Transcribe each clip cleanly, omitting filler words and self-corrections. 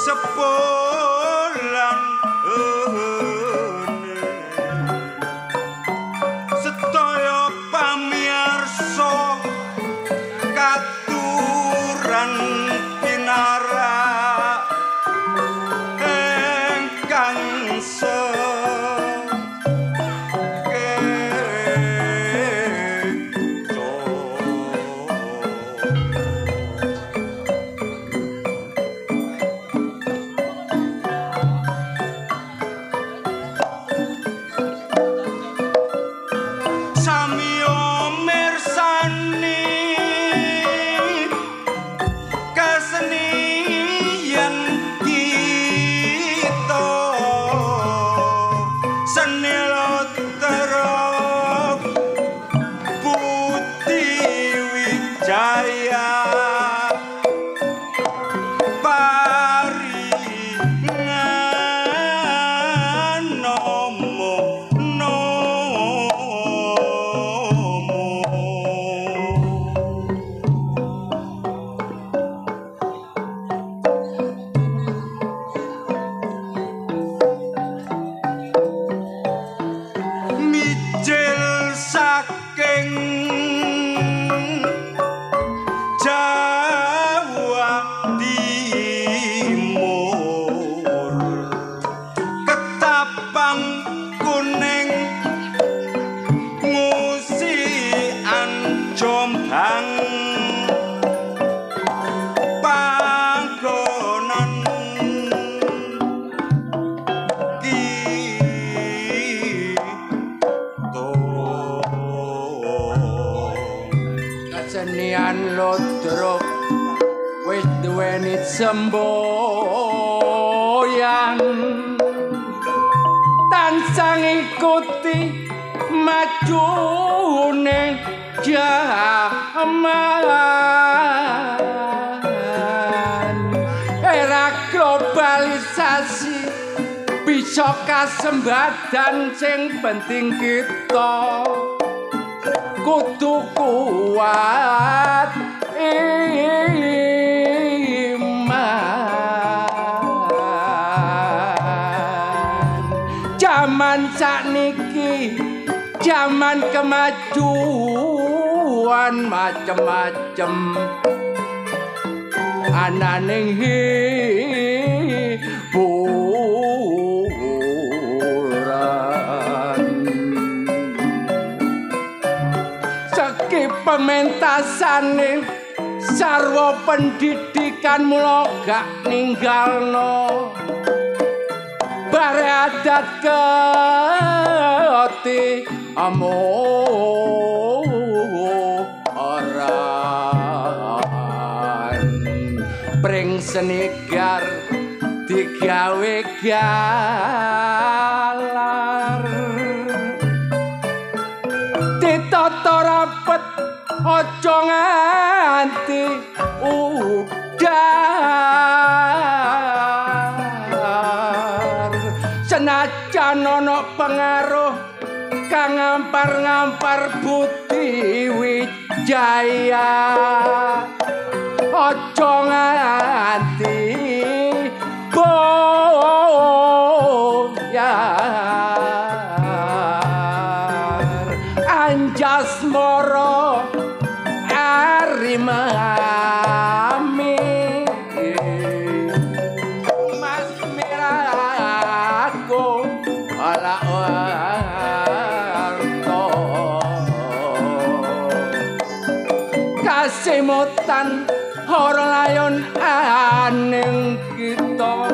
sepulan sedaya pamirsa katuran pinarak engkang kesenian Lodrok wis duweni semboyan tansah ngikuti majune jaman era globalisasi bisa kasembadan sing penting kita kudu kuat iman jaman sakniki jaman kemajuan macem-macem ananing pementasane sarwa pendidikan mula gak ninggalno bare adat keoti amoran pring senigar digawe galar ditata rapet aja nganti udar senajan ana pengaruh kang ngampar-ngampar Budi Wijaya aja nganti boyar anjasmara Mami Mas Miraku ala warto kasimutan ora layon aning kita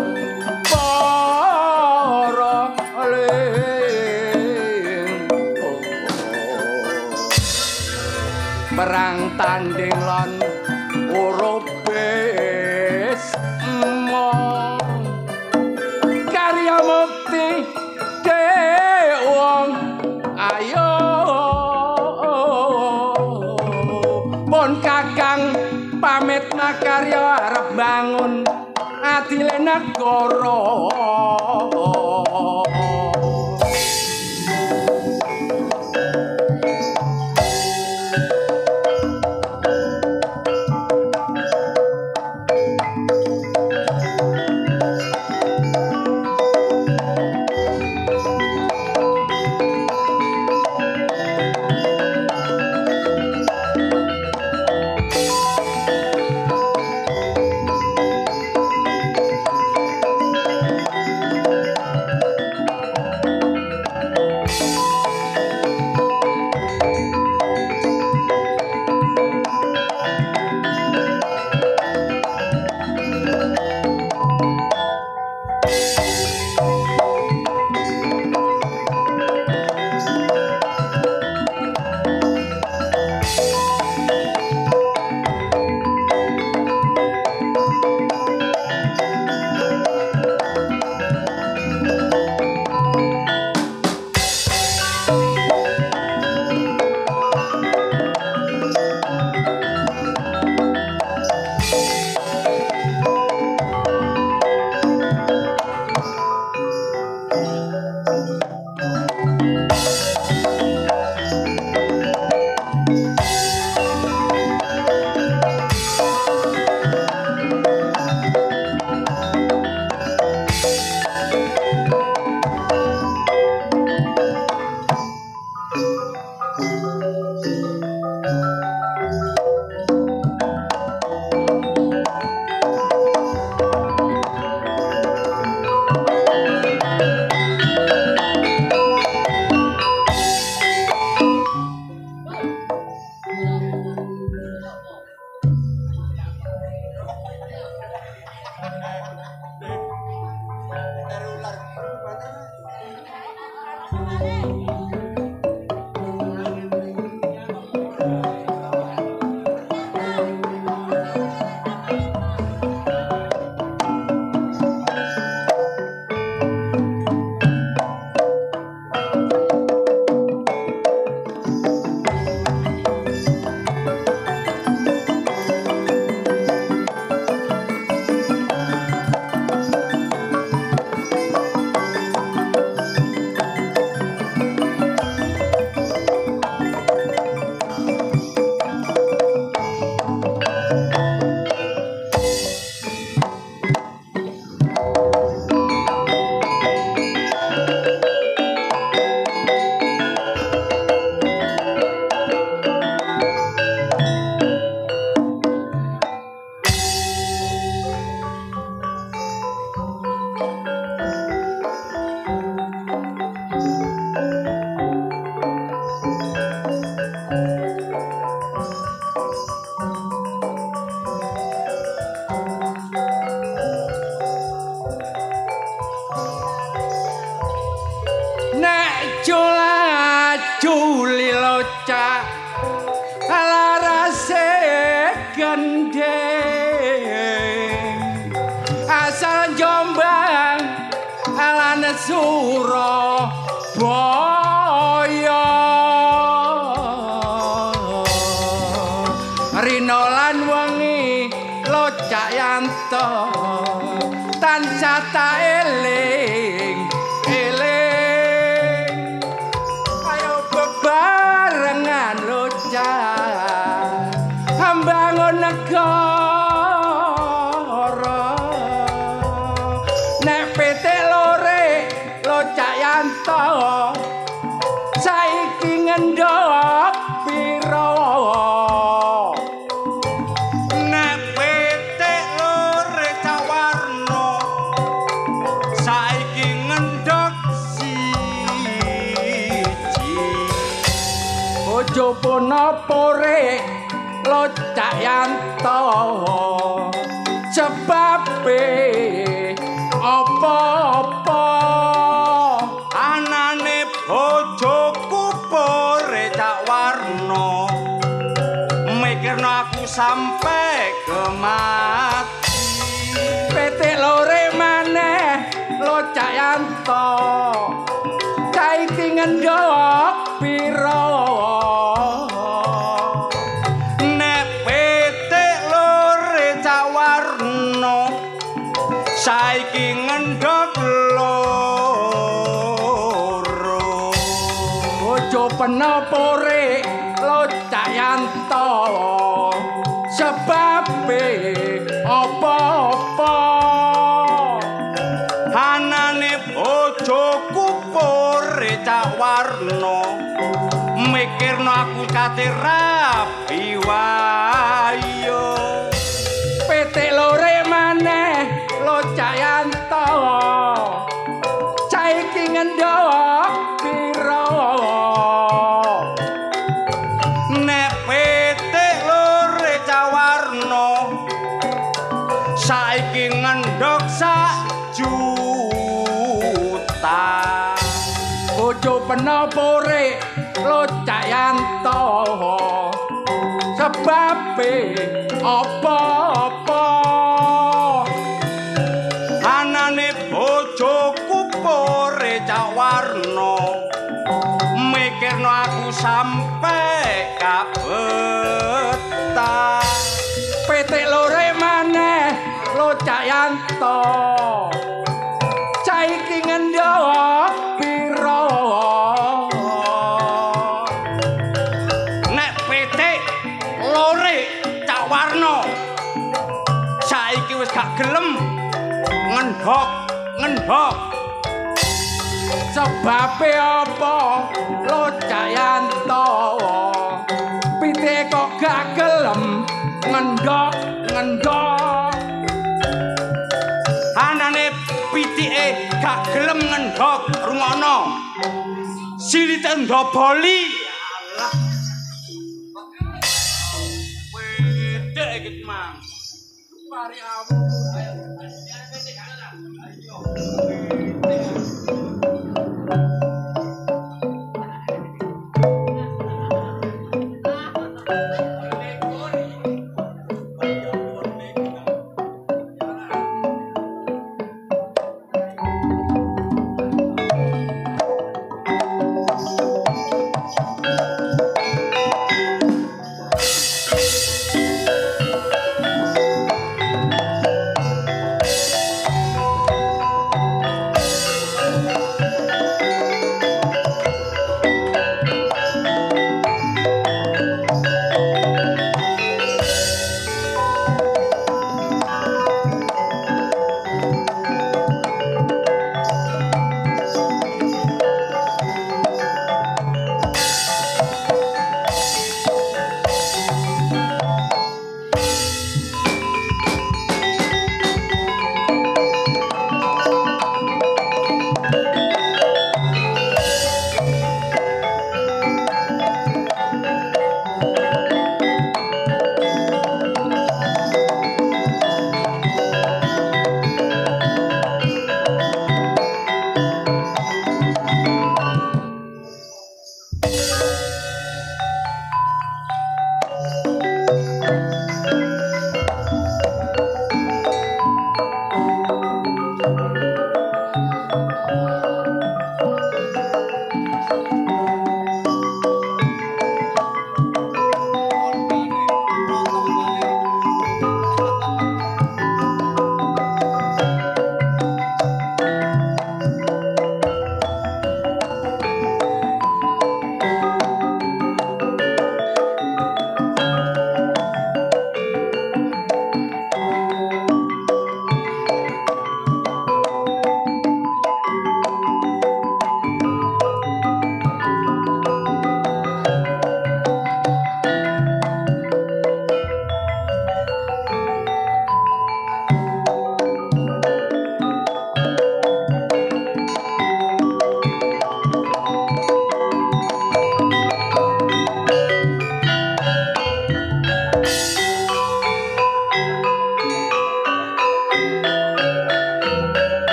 para perang tanding lan urubis mong karya mukti wong ayo pun kakang pamit makarya arep bangun adile negara tansah tak eling ayo bebarengan locah mbangun negara nek pitik lore locah yanto saiki ngendhok pira Jopo nopore locak yanto sebabe apa-apa anane bojoku pore cak warno mikirno aku sampe kemati petik lore maneh locak yanto saiki ngendhok pira saiki ngendhok loro bojo penopore locak yanto sebabe apa-apa anane bojoku pore cak warno mikirno aku kate rabi wayo petik lore maneh locak yanto saiki ngendhok pira nek petik lore cawarno saiki ngendhok 1 juta bojo penopore locak yanto sebabe apa-apa anane bojoku pore cak warno mikirno aku sampe kabeta petik lore maneh locak yanto saiki ngendhok pira nek petik lore cak warno saiki wis gak gelem ngendhok sebabe apa locak yanto pitik kok gak gelem ngendhok anane pitike gak gelem ngendhok rungono silite ndoboli alah pitik iki mang mari awu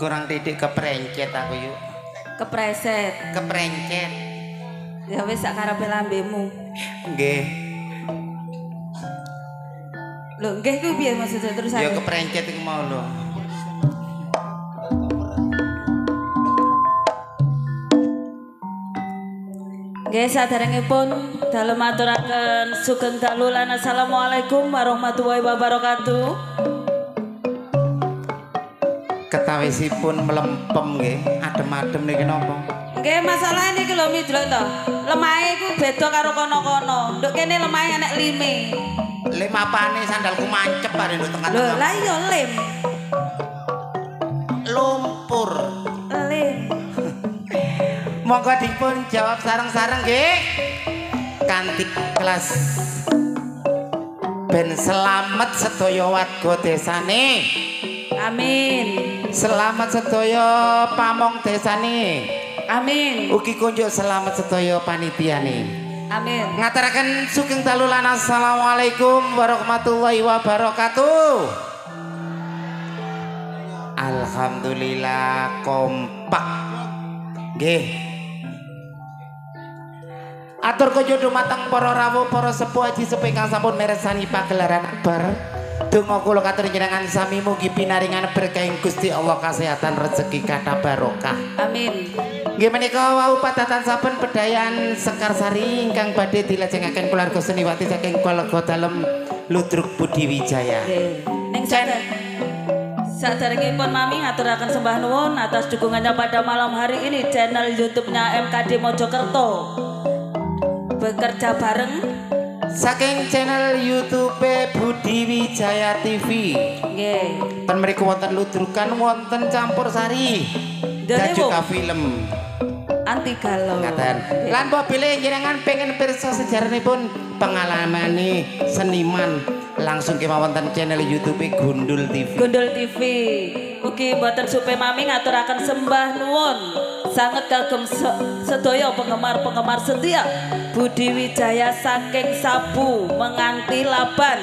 kurang titik keprencet aku yuk. Kepreset. Keprencet. Ya wis sak karepe lambemu. Nggih. Lho, nggih ku piye maksudnya terus Ya keprencet iku mau lho. Nggih saderengipun dalem aturaken sugeng dalu lan assalamualaikum warahmatullahi wabarakatuh. Ketawisipun melempem nggih, adem-adem niki napa? Nggih masalah niki lho midlok to. Lemahe iku beda karo kono-kono. Nduk kene lemahe enek lime. Lem apane sandalku mancep bare nduk Lho, tengah-tengah. lah iya lem. Lumpur. Lem. Monggo dipun jawab sareng-sareng nggih. Kanthi kelas ben selamat sedaya warga desane. Amin. Selamat sedaya pamong desane. Amin. Ugi kunjuk selamat sedaya panitiane. Amin. Ngaturaken sugeng dalu lan assalamualaikum warahmatullahi wabarakatuh. Alhamdulillah kompak. Nggih. Atur kunjuk dumateng para rawuh, para sepuh haji sepuh ingkang sampun mirsani pagelaran akbar. Donga kula katur njenengan sami mugi pinaringan berkah Gusti Allah, kesehatan, rezeki kathah barokah. Amin. Nggih menika wau padatan saben pedayan Sekarsari ingkang badhe dilajengaken keluarga seniwati saking keluarga dalem Ludruk Budi Wijaya. Nggih. Ning saderengipun mami ngaturaken sembah nuwun atas dukungannya pada malam hari ini channel YouTube-nya MKD Mojokerto. Bekerja bareng Saking channel YouTube Budi Wijaya TV. nggih. Ten mriku wonten ludrukan, wonten campur sari. Dan juga film anti galau. ngaten. Lan bile jenengan pengen pirsa sejarahipun pengalamane seniman langsung kemawon wonten channel YouTube Gundul TV. Gundul TV. Ugi mboten supe mami ngaturaken sembah nuwun sanget kagem sedaya penggemar-penggemar setia Budi Wijaya saking Sabu menganti Laban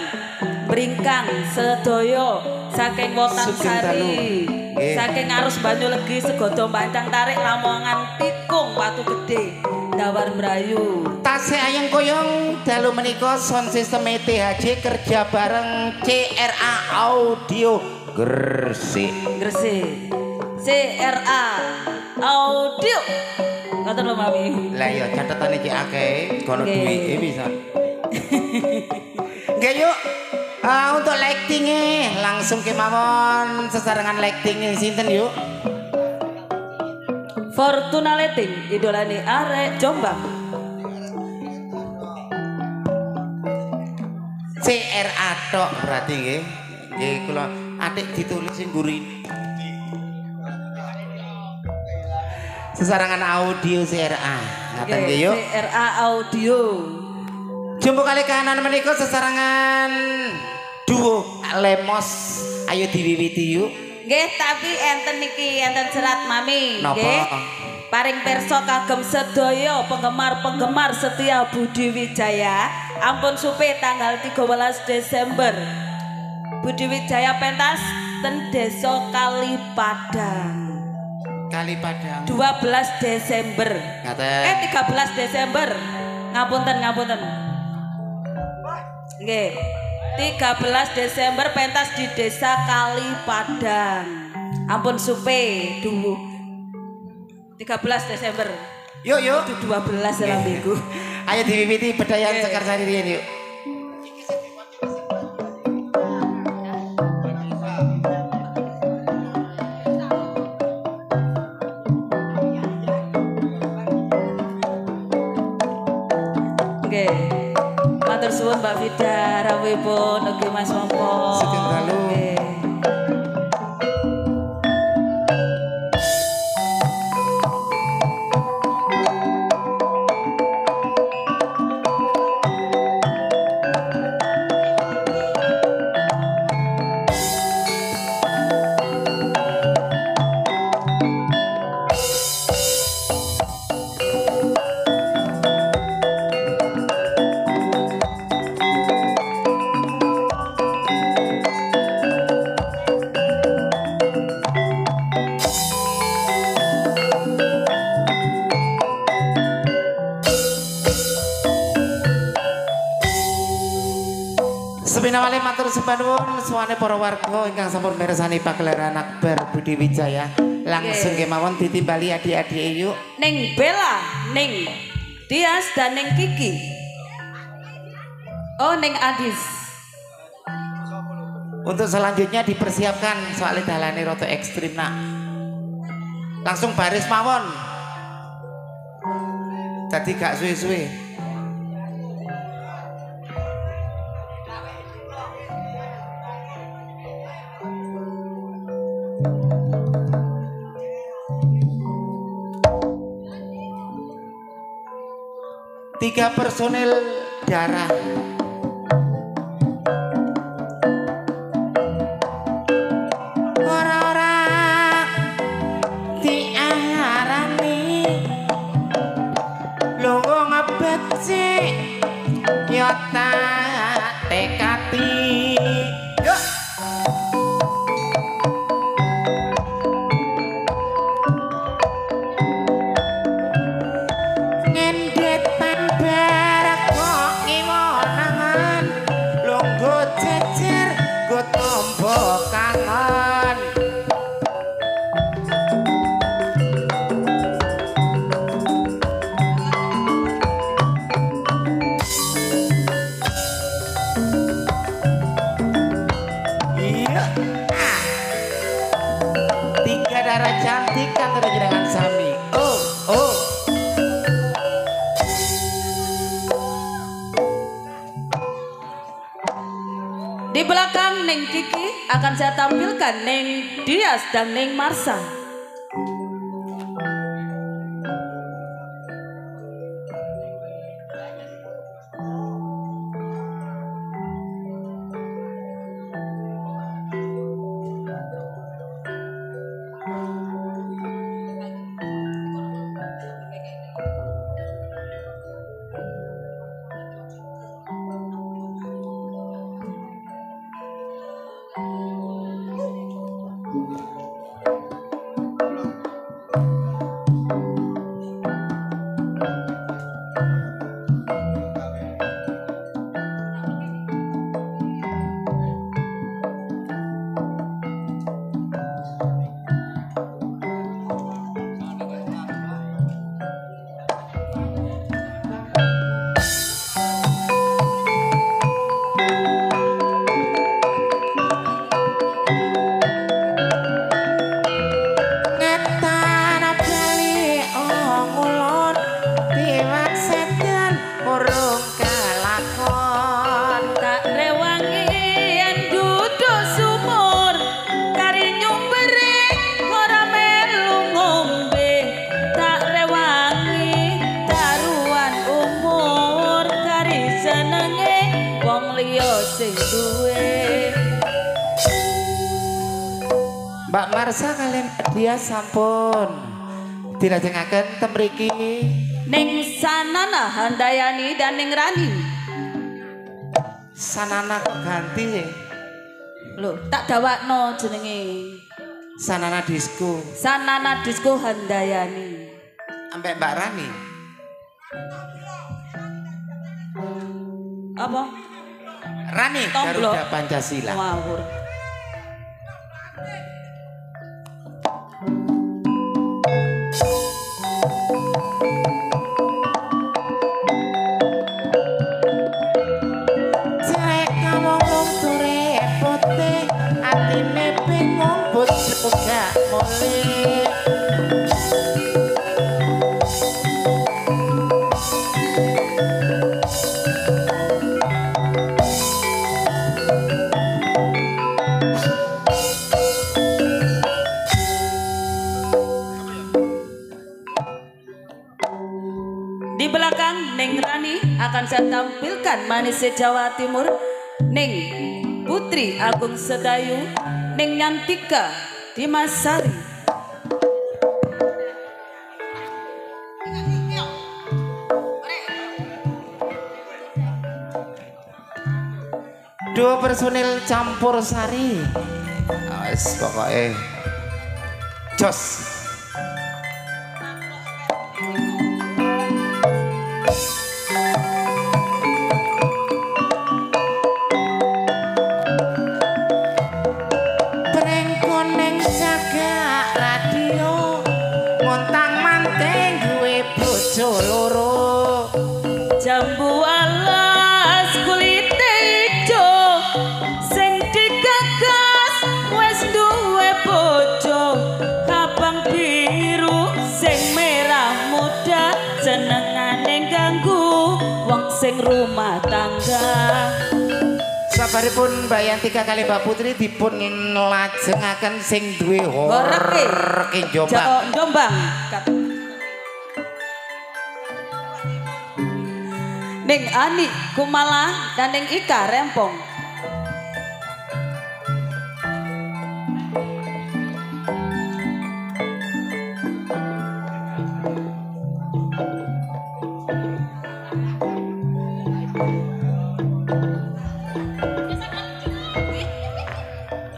Bringkang sedaya saking Wotang Sari saking Arus Banyulegi Segodo Bancang Tarik Lamongan Tikung Watu Gede Dawar Merayu. Tasih ayeng koyong dalu menika sound system THJ kerja bareng CRA Audio Gresik. Gresik. CRA Audio. Kata lho mami. Lah iya catetane iki akeh, kono duwike bisa. Nggih yuk. Untuk lighting-e langsung kemawon sesarengan lighting-e sinten yuk. Fortuna Lighting idolane arek Jombang. CRA tok berarti nggih. Nggih kula atik ditulis sing gurine. Sesarangan audio CRA. Ngaten nggih yuk. CRA Audio. Jumbo kali kanan menika sesarangan duo Lemos. Ayo diwiwiti yuk. Nggih, tapi enten niki enten serat mami. Napa? Nggih. Paring pirsa kagem sedaya penggemar-penggemar setia Budi Wijaya. Ampun supe tanggal 13 Desember. Budi Wijaya pentas ten Desa Kalipadang. Kalipadang 12 Desember. 13 Desember. Ngapunten. Nggih. 13 Desember pentas di Desa Kalipadang. Ampun supe dulu. 13 Desember. Yuk. 12 dalam minggu. Ayo diwiwiti bedayan Sekarsari riyen yuk. Nggih. Matur suwun Mbak Vida, rawuhipun ugi Mas Mompo. Sugeng dalu. Nggih. Sinawali matur sembah nuwun suwane para warga ingkang sampun mirsani pagelaran Akbar Budi Wijaya. Langsung kemawon ditimbali adik-adik yuk. Ning Bella, ning Dias dan ning Kiki. Oh, ning Adis. Untuk selanjutnya dipersiapkan soalnya dalane rada ekstrim nak. Langsung baris mawon. Jadi gak suwe-suwe. Tiga personil darah orang-orang diarani lungo ngebeci yo tak tekati yuk cantik kan dengan Sami. Oh. Di belakang Neng Kiki akan saya tampilkan Neng Dias dan Neng Marsha. Mbak Marsha kalian dia sampun dilajengaken ten mriki Ning Sanana Handayani dan Ning Rani. Sanana kok ganti Loh, tak dawakno jenenge. Sanana Disco. Sanana Disco Handayani. Ambek Mbak Rani. Apa? Rani Tomblok. Garuda Pancasila. Ngawur. Di belakang Neng Rani akan saya tampilkan manis Jawa Timur, Neng Putri Agung Sedayu, Neng Nyantika Dimasari. Dua personil campur sari. Wes pokoknya jos. bojo loro jambu alas kulit ijo sing digagas wis duwe bojo abang biru sing merah muda senengane ganggu wong sing rumah tangga. sabaripun Mbak Yanti kali Mbak Putri dipun lajengaken sing duwe horeke Jombang. Jombang. Ning Ani Kumala dan ning Ika Rempong.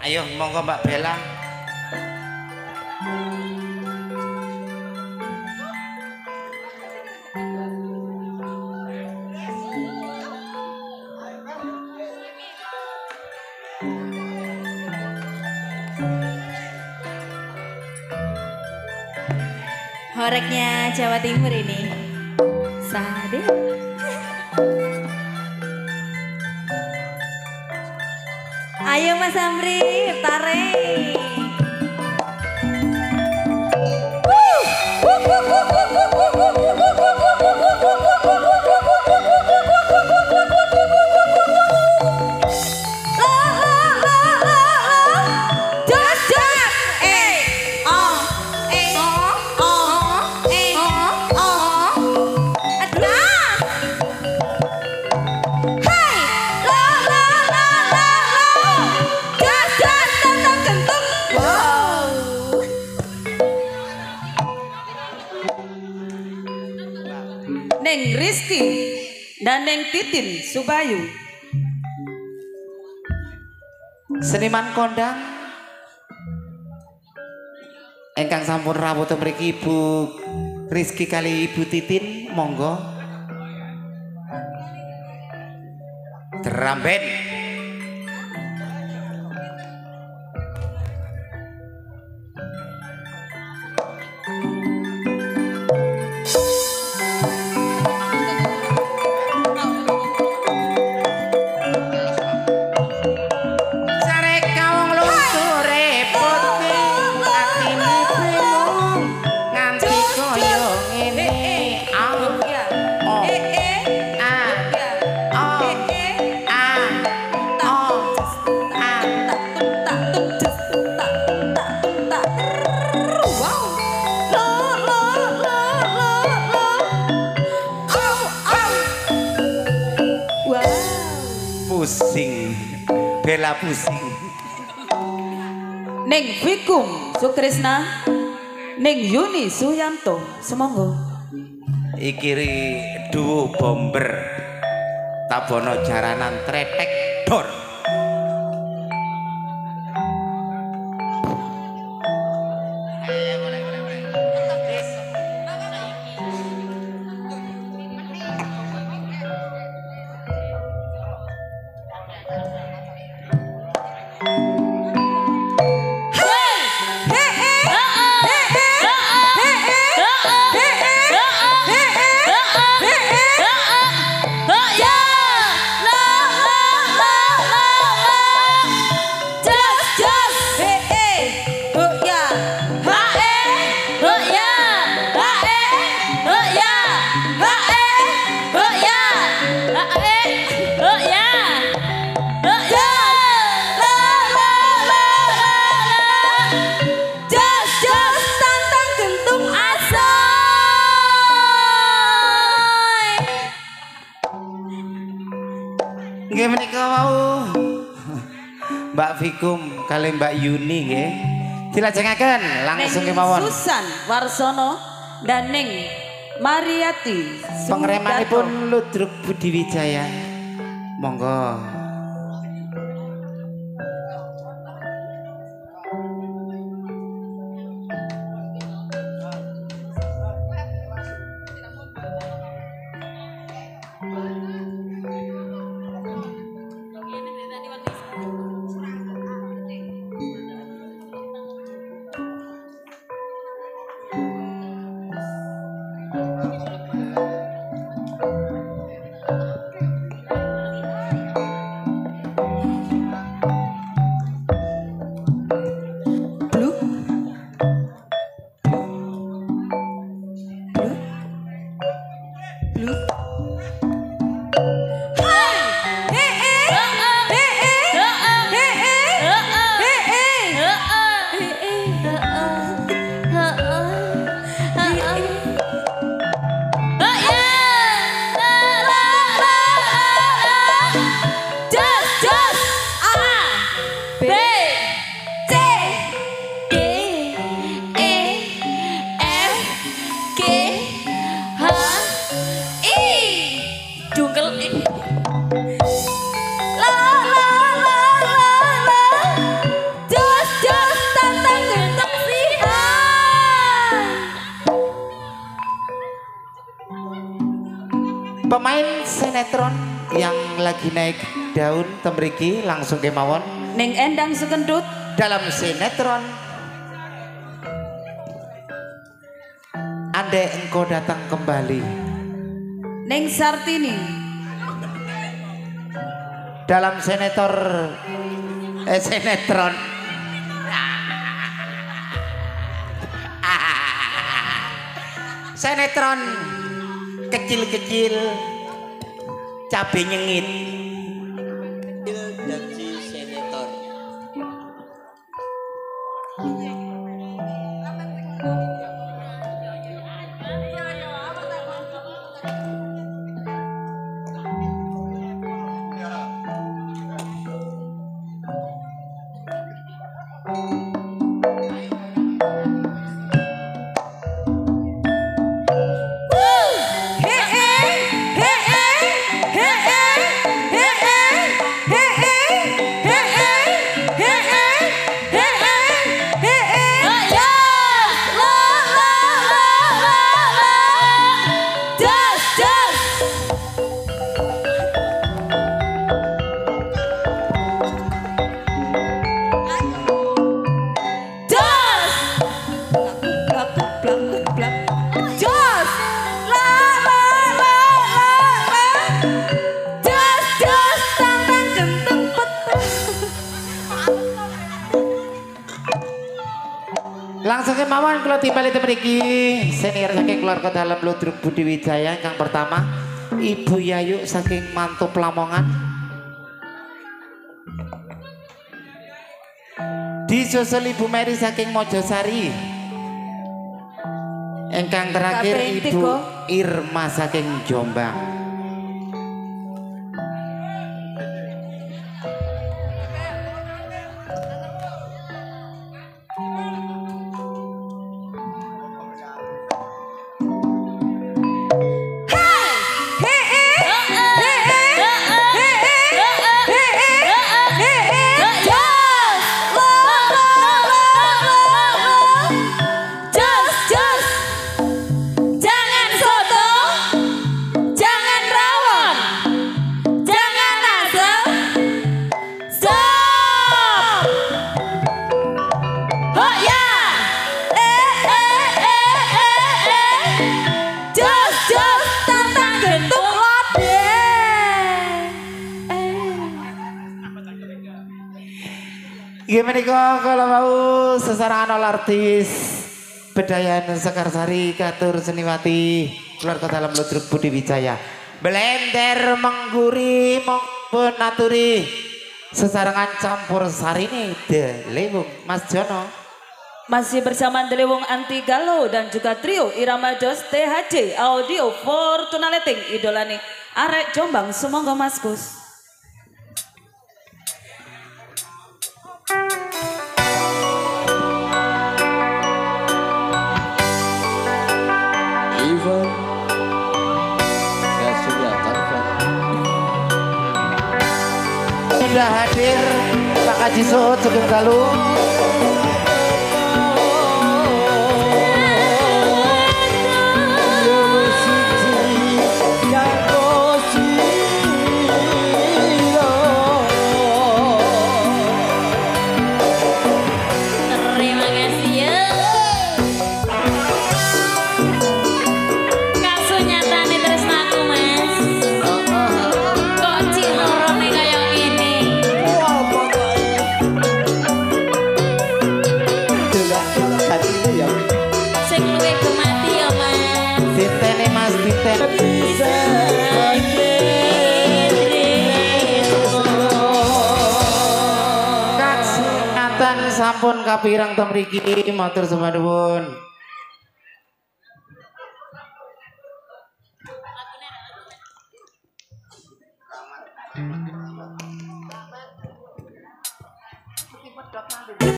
Ayo monggo Mbak Bella. Horeknya Jawa Timur ini. Sade. Ayo Mas Amri, tarik. Neng Rizky dan Neng Titin Subayu. Seniman kondang engkang sampun rawuh mriki Ibu Rizky kali Ibu Titin monggo Dramben. Pusing, Bella pusing. Neng Vikum Sukrisna, Neng Yuni Suyanto, semonggo. Ikiri duo bomber, tabono jaranan tretek dor. Nggih menika wau Mbak Vikum kali Mbak Yuni nggih. Dilajengaken langsung kemawon. Susan Warsono dan Neng Mariati. Pengremanipun Ludruk Budi Wijaya. Monggo. Pemain sinetron yang lagi naik daun temriki langsung kemawon Neng Endang Sekendut dalam sinetron Andai Engkau Datang Kembali. Neng Sartini Dalam sinetron sinetron kecil-kecil cabai nyengit. Dadi senator. Langsung kemauan kalau tiba di mriki senior saking keluarga dalam Ludruk Budi Wijaya yang pertama Ibu Yayu saking Mantub Lamongan, disusul Ibu Mary saking Mojosari, engkang terakhir Ibu Irma saking Jombang. Gimana kok kalau mau sesarangan artis Bedayan Sekarsari Katur Seniwati keluarga dalam Ludruk Budi Wijaya Blender mengguri maupun naturi sesarangan campur sari ini Delewung Mas Jono masih bersama Delewung Anti Galuh dan juga trio Irama Jos THC Audio Fortuna Leting idolane arek Jombang semoga Mas Gus. Ivan Yasuda Tanfa sudah hadir Pak Haji Suhud Sugeng Galuh. Sampun kapirang temriki matur sembah nuwun.